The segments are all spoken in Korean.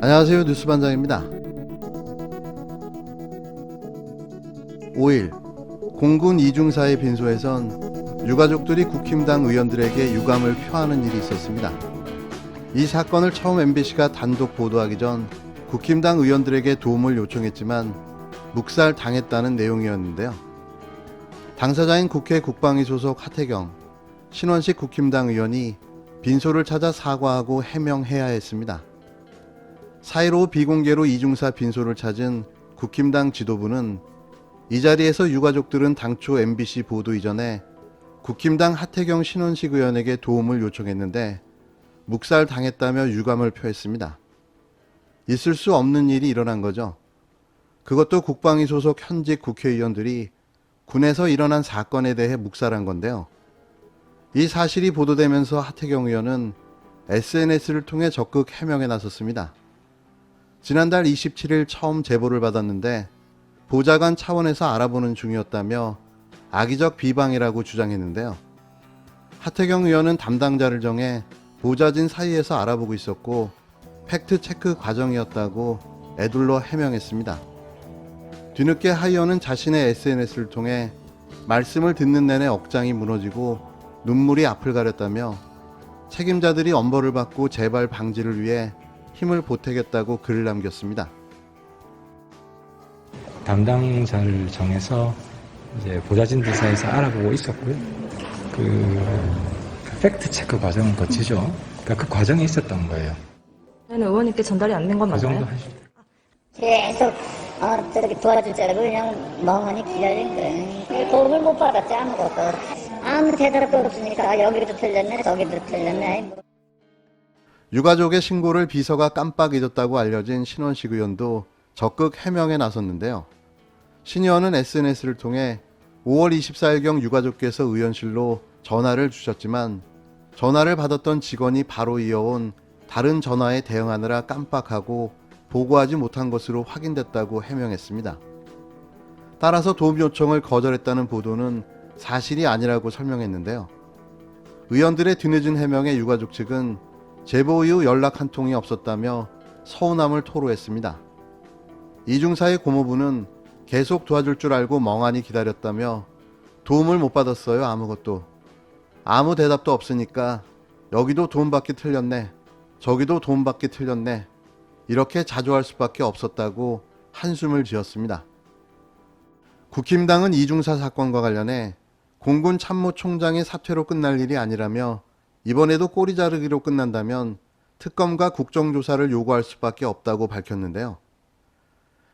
안녕하세요. 뉴스반장입니다. 5일 공군 이중사의 빈소에선 유가족들이 국힘당 의원들에게 유감을 표하는 일이 있었습니다. 이 사건을 처음 MBC가 단독 보도하기 전 국힘당 의원들에게 도움을 요청했지만 묵살당했다는 내용이었는데요. 당사자인 국회 국방위 소속 하태경, 신원식 국힘당 의원이 빈소를 찾아 사과하고 해명해야 했습니다. 4.15 비공개로 이중사 빈소를 찾은 국힘당 지도부는 이 자리에서 유가족들은 당초 MBC 보도 이전에 국힘당 하태경 신원식 의원에게 도움을 요청했는데 묵살당했다며 유감을 표했습니다. 있을 수 없는 일이 일어난 거죠. 그것도 국방위 소속 현직 국회의원들이 군에서 일어난 사건에 대해 묵살한 건데요. 이 사실이 보도되면서 하태경 의원은 SNS를 통해 적극 해명에 나섰습니다. 지난달 27일 처음 제보를 받았는데 보좌관 차원에서 알아보는 중이었다며 악의적 비방이라고 주장했는데요. 하태경 의원은 담당자를 정해 보좌진 사이에서 알아보고 있었고 팩트체크 과정이었다고 애둘러 해명했습니다. 뒤늦게 하 의원은 자신의 SNS를 통해 말씀을 듣는 내내 억장이 무너지고 눈물이 앞을 가렸다며 책임자들이 엄벌을 받고 재발 방지를 위해 힘을 보태겠다고 글을 남겼습니다. 담당자를 정해서 이제 보좌진들 사이에서 알아보고 있었고요. 그 팩트 체크 과정은 거치죠. 그러니까 그 과정이 있었던 거예요. 의원님께 전달이 안 된 건 그 정도 맞나요? 하시죠. 계속 저렇게 도와줄 줄 알고 그냥 멍하니 기다린 거예요. 도움을 못 받았지 아무것도. 아무 대답도 없으니까 여기도 틀렸네 저기도 틀렸네. 유가족의 신고를 비서가 깜빡 잊었다고 알려진 신원식 의원도 적극 해명에 나섰는데요. 신 의원은 SNS를 통해 5월 24일경 유가족께서 의원실로 전화를 주셨지만 전화를 받았던 직원이 바로 이어온 다른 전화에 대응하느라 깜빡하고 보고하지 못한 것으로 확인됐다고 해명했습니다. 따라서 도움 요청을 거절했다는 보도는 사실이 아니라고 설명했는데요. 의원들의 뒤늦은 해명에 유가족 측은 제보 이후 연락 한 통이 없었다며 서운함을 토로했습니다. 이중사의 고모부는 계속 도와줄 줄 알고 멍하니 기다렸다며 도움을 못 받았어요. 아무것도. 아무 대답도 없으니까 여기도 도움받기 틀렸네. 저기도 도움받기 틀렸네. 이렇게 자조할 수밖에 없었다고 한숨을 지었습니다. 국힘당은 이중사 사건과 관련해 공군 참모총장의 사퇴로 끝날 일이 아니라며 이번에도 꼬리 자르기로 끝난다면 특검과 국정조사를 요구할 수밖에 없다고 밝혔는데요.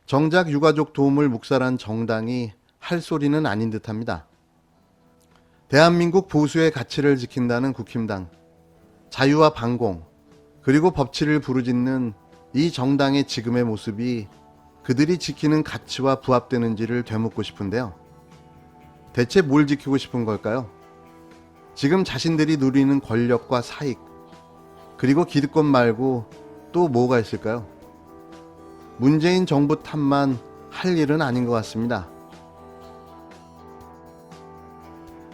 정작 유가족 도움을 묵살한 정당이 할 소리는 아닌 듯합니다. 대한민국 보수의 가치를 지킨다는 국힘당, 자유와 반공, 그리고 법치를 부르짖는 이 정당의 지금의 모습이 그들이 지키는 가치와 부합되는지를 되묻고 싶은데요. 대체 뭘 지키고 싶은 걸까요? 지금 자신들이 누리는 권력과 사익, 그리고 기득권 말고 또 뭐가 있을까요? 문재인 정부 탓만 할 일은 아닌 것 같습니다.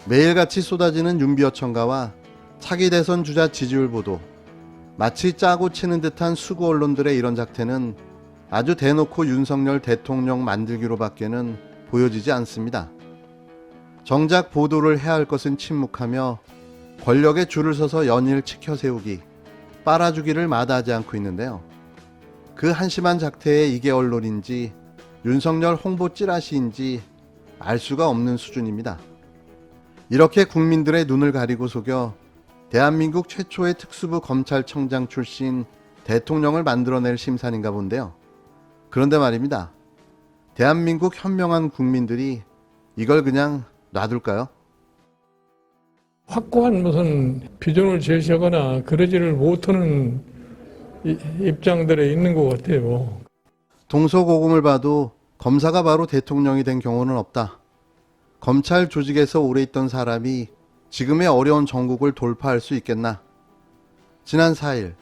매일같이 쏟아지는 윤비어 첨가와 차기 대선 주자 지지율 보도, 마치 짜고 치는 듯한 수구 언론들의 이런 작태는 아주 대놓고 윤석열 대통령 만들기로 밖에는 보여지지 않습니다. 정작 보도를 해야 할 것은 침묵하며 권력에 줄을 서서 연일 치켜세우기, 빨아주기를 마다하지 않고 있는데요. 그 한심한 작태에 이게 언론인지 윤석열 홍보 찌라시인지 알 수가 없는 수준입니다. 이렇게 국민들의 눈을 가리고 속여 대한민국 최초의 특수부 검찰청장 출신 대통령을 만들어낼 심산인가 본데요. 그런데 말입니다. 대한민국 현명한 국민들이 이걸 그냥 놔둘까요? 확고한 무슨 비전을 제시하거나 그러지를 못하는 입장들에 있는 것 같아요. 동서고금을 봐도 검사가 바로 대통령이 된 경우는 없다. 검찰 조직에서 오래 있던 사람이 지금의 어려운 정국을 돌파할 수 있겠나? 지난 4일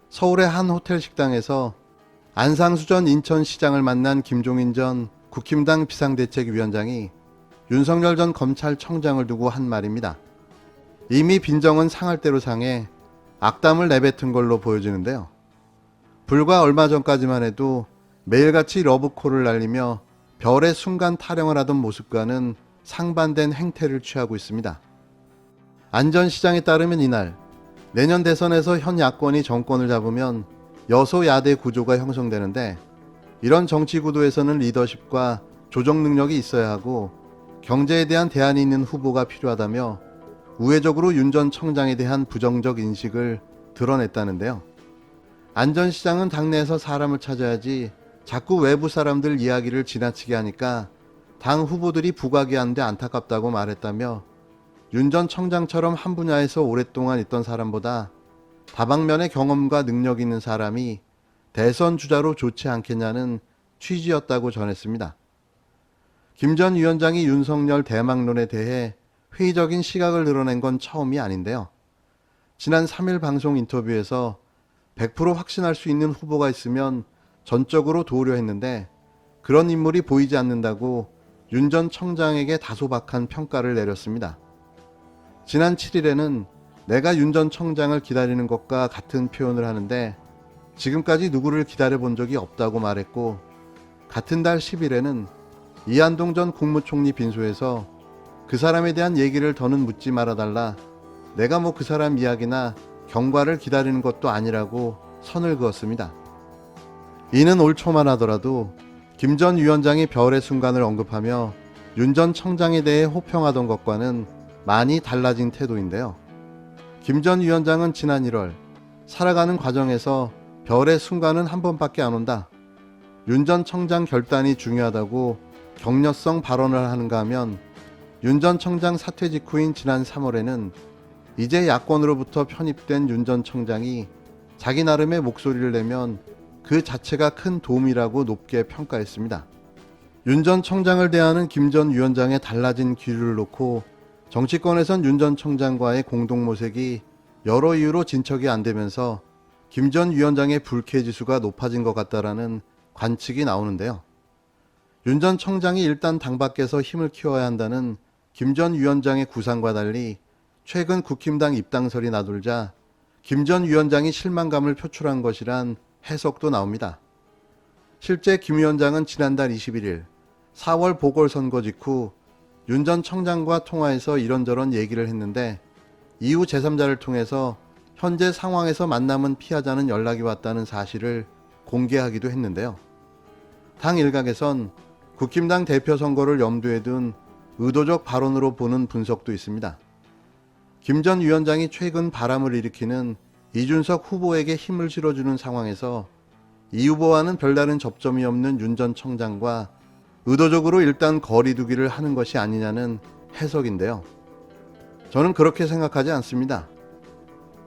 서울의 한 호텔 식당에서 안상수 전 인천시장을 만난 김종인 전 국힘당 비상대책위원장이 윤석열 전 검찰청장을 두고 한 말입니다. 이미 빈정은 상할 대로 상해 악담을 내뱉은 걸로 보여지는데요. 불과 얼마 전까지만 해도 매일같이 러브콜을 날리며 별의 순간 타령을 하던 모습과는 상반된 행태를 취하고 있습니다. 안전시장에 따르면 이날 내년 대선에서 현 야권이 정권을 잡으면 여소야대 구조가 형성되는데, 이런 정치 구도에서는 리더십과 조정 능력이 있어야 하고 경제에 대한 대안이 있는 후보가 필요하다며 우회적으로 윤 전 청장에 대한 부정적 인식을 드러냈다는데요. 안전시장은 당내에서 사람을 찾아야지 자꾸 외부 사람들 이야기를 지나치게 하니까 당 후보들이 부각이하는데 안타깝다고 말했다며, 윤 전 청장처럼 한 분야에서 오랫동안 있던 사람보다 다방면의 경험과 능력이 있는 사람이 대선 주자로 좋지 않겠냐는 취지였다고 전했습니다. 김 전 위원장이 윤석열 대망론에 대해 회의적인 시각을 드러낸 건 처음이 아닌데요. 지난 3일 방송 인터뷰에서 100% 확신할 수 있는 후보가 있으면 전적으로 도우려 했는데 그런 인물이 보이지 않는다고 윤 전 청장에게 다소박한 평가를 내렸습니다. 지난 7일에는 내가 윤 전 청장을 기다리는 것과 같은 표현을 하는데 지금까지 누구를 기다려본 적이 없다고 말했고, 같은 달 10일에는 이한동 전 국무총리 빈소에서 그 사람에 대한 얘기를 더는 묻지 말아달라, 내가 뭐 그 사람 이야기나 경과를 기다리는 것도 아니라고 선을 그었습니다. 이는 올 초만 하더라도 김 전 위원장이 별의 순간을 언급하며 윤 전 청장에 대해 호평하던 것과는 많이 달라진 태도인데요. 김 전 위원장은 지난 1월 살아가는 과정에서 별의 순간은 한 번밖에 안 온다, 윤 전 청장 결단이 중요하다고 격려성 발언을 하는가 하면, 윤 전 청장 사퇴 직후인 지난 3월에는 이제 야권으로부터 편입된 윤 전 청장이 자기 나름의 목소리를 내면 그 자체가 큰 도움이라고 높게 평가했습니다. 윤 전 청장을 대하는 김 전 위원장의 달라진 기류를 놓고 정치권에선 윤 전 청장과의 공동모색이 여러 이유로 진척이 안 되면서 김 전 위원장의 불쾌지수가 높아진 것 같다라는 관측이 나오는데요. 윤 전 청장이 일단 당 밖에서 힘을 키워야 한다는 김 전 위원장의 구상과 달리 최근 국힘당 입당설이 나돌자 김 전 위원장이 실망감을 표출한 것이란 해석도 나옵니다. 실제 김 위원장은 지난달 21일 4월 보궐선거 직후 윤 전 청장과 통화해서 이런저런 얘기를 했는데, 이후 제3자를 통해서 현재 상황에서 만남은 피하자는 연락이 왔다는 사실을 공개하기도 했는데요. 당 일각에선 국힘당 대표 선거를 염두에 둔 의도적 발언으로 보는 분석도 있습니다. 김 전 위원장이 최근 바람을 일으키는 이준석 후보에게 힘을 실어주는 상황에서 이 후보와는 별다른 접점이 없는 윤 전 청장과 의도적으로 일단 거리두기를 하는 것이 아니냐는 해석인데요. 저는 그렇게 생각하지 않습니다.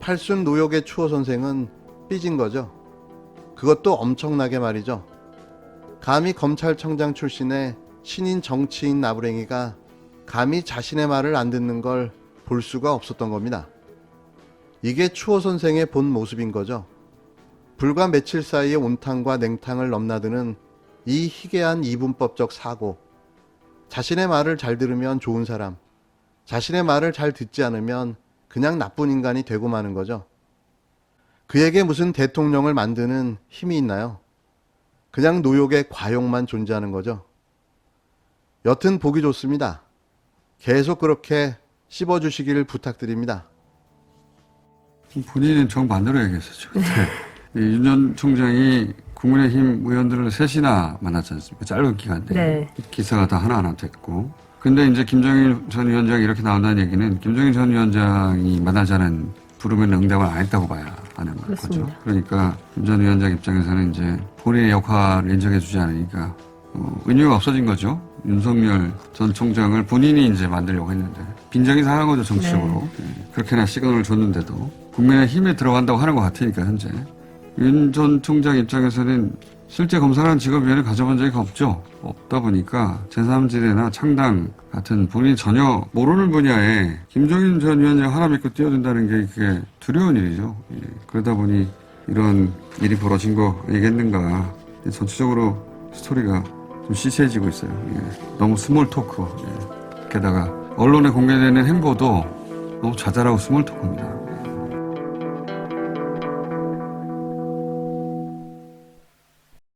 팔순 노역의 추호 선생은 삐진 거죠. 그것도 엄청나게 말이죠. 감히 검찰청장 출신의 신인 정치인 나부랭이가 감히 자신의 말을 안 듣는 걸 볼 수가 없었던 겁니다. 이게 추호 선생의 본 모습인 거죠. 불과 며칠 사이에 온탕과 냉탕을 넘나드는 이 희귀한 이분법적 사고, 자신의 말을 잘 들으면 좋은 사람, 자신의 말을 잘 듣지 않으면 그냥 나쁜 인간이 되고 마는 거죠. 그에게 무슨 대통령을 만드는 힘이 있나요? 그냥 노역의 과욕만 존재하는 거죠. 여튼 보기 좋습니다. 계속 그렇게 씹어주시기를 부탁드립니다. 본인은 정반대로 얘기했었죠. 윤 전 총장이 국민의힘 의원들을 셋이나 만났지 않습니까? 짧은 기간 내에. 네. 기사가 다 하나하나 됐고. 근데 이제 김정일 전 위원장이 이렇게 나온다는 얘기는 김정일 전 위원장이 만나자는 부르면 응답을 안 했다고 봐야 하는 거죠. 그렇습니다. 그러니까 김 전 위원장 입장에서는 이제 본인의 역할을 인정해주지 않으니까 의미가 없어진 거죠. 윤석열 전 총장을 본인이 이제 만들려고 했는데 빈정이 상한 거죠, 정치적으로. 네. 그렇게나 시간을 줬는데도 국민의힘에 들어간다고 하는 것 같으니까 현재. 윤 전 총장 입장에서는 실제 검사라는 직업위원회 가져본 적이 없죠. 없다 보니까 제3지대나 창당 같은 본인이 전혀 모르는 분야에 김종인 전 위원장 하나 믿고 뛰어든다는 게 그게 두려운 일이죠. 예. 그러다 보니 이런 일이 벌어진 거 아니겠는가. 전체적으로 스토리가 좀 시시해지고 있어요. 예. 너무 스몰 토크. 예. 게다가 언론에 공개되는 행보도 너무 자잘하고 스몰 토크입니다.